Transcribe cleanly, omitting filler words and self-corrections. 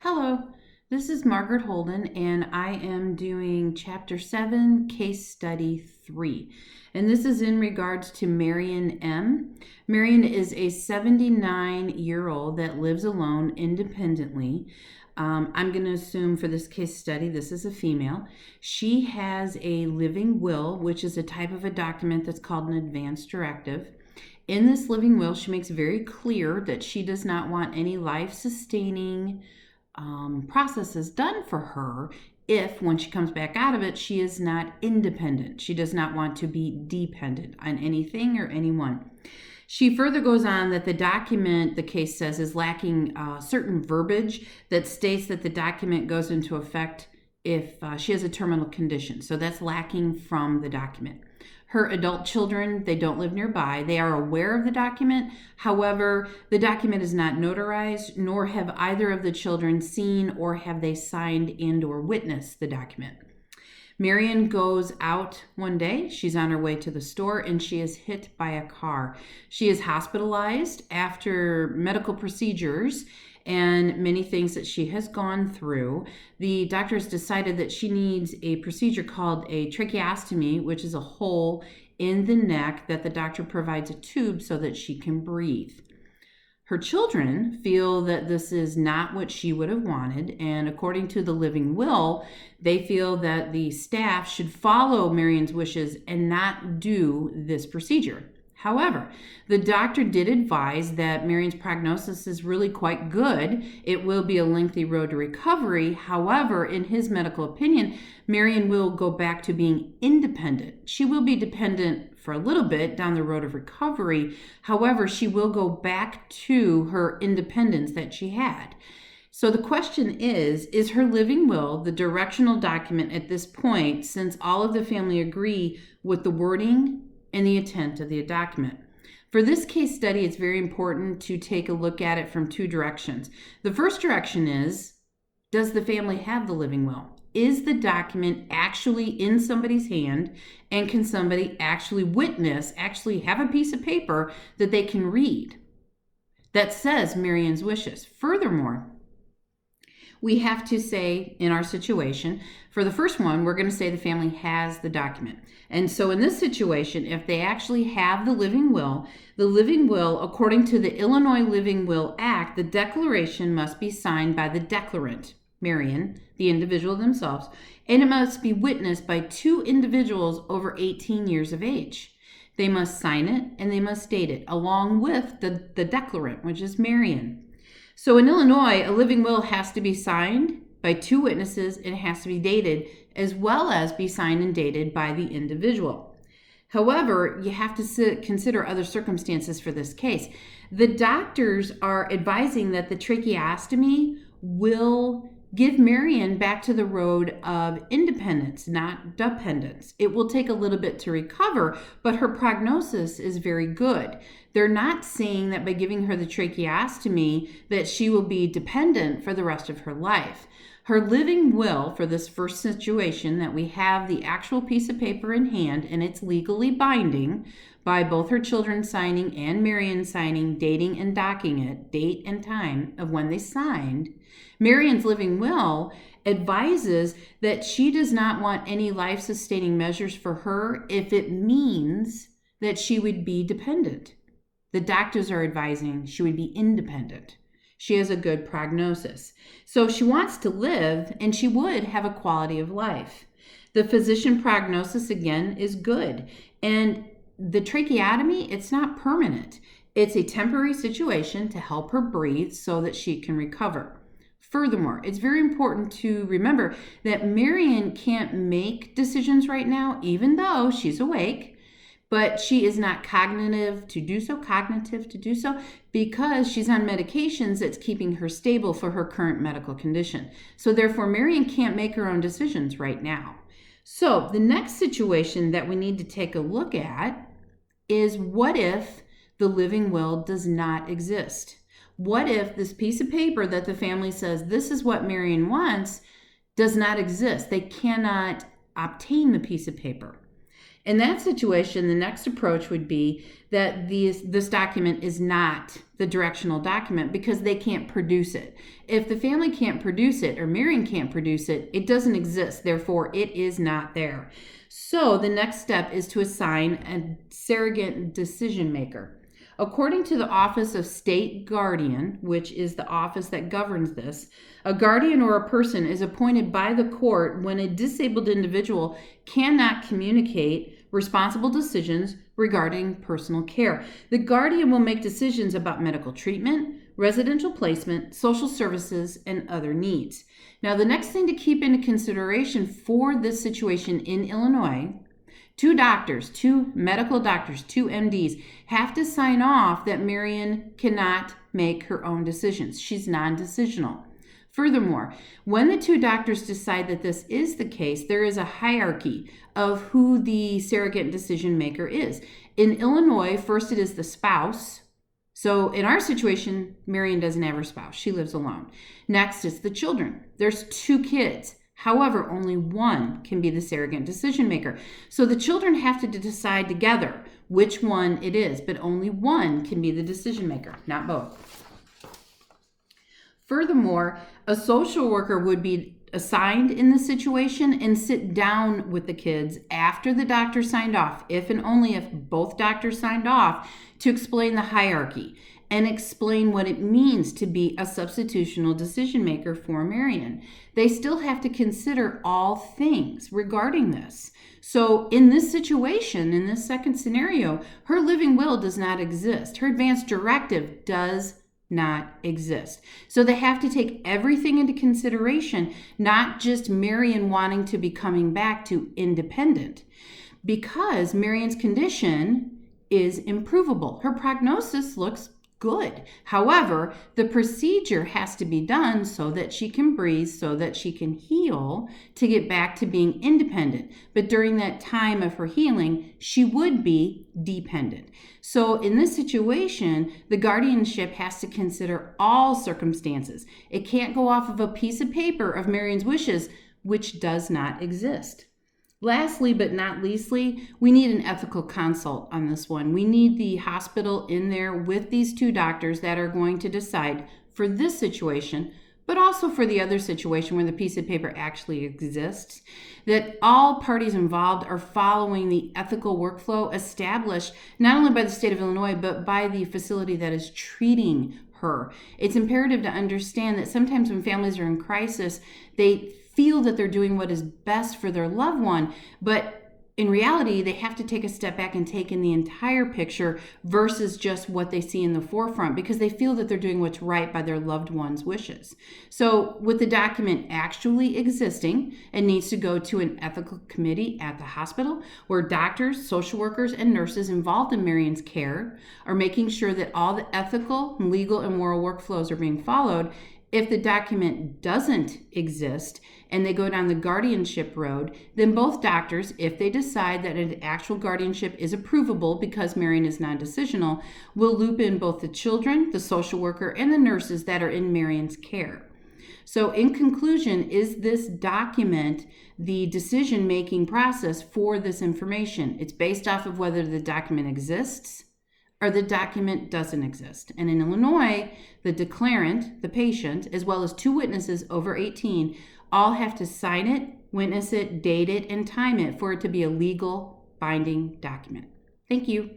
Hello, this is Margaret Holden, and I am doing Chapter 7, Case Study 3. And this is in regards to Marion M. Marion is a 79-year-old that lives alone independently. I'm going to assume for this case study, this is a female. She has a living will, which is a type of a document that's called an advance directive. In this living will, she makes very clear that she does not want any life-sustaining processes done for her if, when she comes back out of it, she is not independent. She does not want to be dependent on anything or anyone. She further goes on that the document, the case says, is lacking certain verbiage that states that the document goes into effect if she has a terminal condition. So that's lacking from the document. Her adult children, they don't live nearby. They are aware of the document. However, the document is not notarized, nor have either of the children seen or have they signed and or witnessed the document. Marion goes out one day. She's on her way to the store and she is hit by a car. She is hospitalized after medical procedures and many things that she has gone through. The doctors decided that she needs a procedure called a tracheostomy, which is a hole in the neck that the doctor provides a tube so that she can breathe. Her children feel that this is not what she would have wanted, and according to the living will, they feel that the staff should follow Marion's wishes and not do this procedure. However, the doctor did advise that Marion's prognosis is really quite good. It will be a lengthy road to recovery. However, in his medical opinion, Marion will go back to being independent. She will be dependent for a little bit down the road of recovery. However, she will go back to her independence that she had. So the question is her living will the directional document at this point, since all of the family agree with the wording and the intent of the document? For this case study, it's very important to take a look at it from two directions. The first direction is, does the family have the living will? Is the document actually in somebody's hand, and can somebody actually witness, actually have a piece of paper that they can read that says Marion's wishes? Furthermore, we have to say in our situation, for the first one, we're going to say the family has the document. And so in this situation, if they actually have the living will, according to the Illinois Living Will Act, the declaration must be signed by the declarant, Marion, the individual themselves, and it must be witnessed by two individuals over 18 years of age. They must sign it and they must date it, along with the declarant, which is Marion. So in Illinois, a living will has to be signed by two witnesses and it has to be dated, as well as be signed and dated by the individual. However, you have to consider other circumstances for this case. The doctors are advising that the tracheostomy will give Marion back to the road of independence, not dependence. It will take a little bit to recover, but her prognosis is very good. They're not saying that by giving her the tracheostomy that she will be dependent for the rest of her life. Her living will, for this first situation, that we have the actual piece of paper in hand and it's legally binding by both her children signing and Marion signing, dating and docking it, date and time of when they signed. Marion's living will advises that she does not want any life-sustaining measures for her if it means that she would be dependent. The doctors are advising she would be independent. She has a good prognosis. So she wants to live and she would have a quality of life. The physician prognosis, again, is good. And the tracheotomy, it's not permanent. It's a temporary situation to help her breathe so that she can recover. Furthermore, it's very important to remember that Marion can't make decisions right now, even though she's awake, but she is not cognitive to do so, because she's on medications that's keeping her stable for her current medical condition. So therefore, Marion can't make her own decisions right now. So the next situation that we need to take a look at is, what if the living will does not exist? What if this piece of paper that the family says this is what Marion wants does not exist? They cannot obtain the piece of paper. In that situation, the next approach would be that this document is not the directional document because they can't produce it. If the family can't produce it or Marion can't produce it, it doesn't exist. Therefore, it is not there. So the next step is to assign a surrogate decision maker. According to the Office of State Guardian, which is the office that governs this, a guardian or a person is appointed by the court when a disabled individual cannot communicate responsible decisions regarding personal care. The guardian will make decisions about medical treatment, residential placement, social services, and other needs. Now, the next thing to keep into consideration for this situation in Illinois, two medical doctors, two MDs, have to sign off that Marion cannot make her own decisions. She's non-decisional. Furthermore, when the two doctors decide that this is the case, there is a hierarchy of who the surrogate decision maker is. In Illinois, first it is the spouse. So in our situation, Marion doesn't have her spouse. She lives alone. Next, it's the children. There's 2 kids. However, only one can be the surrogate decision maker. So the children have to decide together which one it is, but only one can be the decision maker, not both. Furthermore, a social worker would be assigned in this situation and sit down with the kids after the doctor signed off, if and only if both doctors signed off, to explain the hierarchy and explain what it means to be a substitutional decision maker for Marion. They still have to consider all things regarding this. So in this situation, in this second scenario, her living will does not exist. Her advance directive does not exist. So they have to take everything into consideration, not just Marion wanting to be coming back to independent, because Marion's condition is improvable. Her prognosis looks good. However, the procedure has to be done so that she can breathe, so that she can heal to get back to being independent. But during that time of her healing, she would be dependent. So in this situation, the guardianship has to consider all circumstances. It can't go off of a piece of paper of Marion's wishes, which does not exist. Lastly, but not leastly, we need an ethical consult on this one. We need the hospital in there with these 2 doctors that are going to decide for this situation, but also for the other situation where the piece of paper actually exists, that all parties involved are following the ethical workflow established not only by the state of Illinois, but by the facility that is treating her. It's imperative to understand that sometimes when families are in crisis, they feel that they're doing what is best for their loved one, but in reality, they have to take a step back and take in the entire picture versus just what they see in the forefront, because they feel that they're doing what's right by their loved one's wishes. So with the document actually existing, it needs to go to an ethical committee at the hospital where doctors, social workers, and nurses involved in Marion's care are making sure that all the ethical, legal, and moral workflows are being followed. If the document doesn't exist and they go down the guardianship road, then both doctors, if they decide that an actual guardianship is approvable because Marion is non-decisional, will loop in both the children, the social worker, and the nurses that are in Marion's care. So in conclusion, is this document the decision-making process for this information? It's based off of whether the document exists or the document doesn't exist. And in Illinois, the declarant, the patient, as well as 2 witnesses over 18, all have to sign it, witness it, date it, and time it for it to be a legal binding document. Thank you.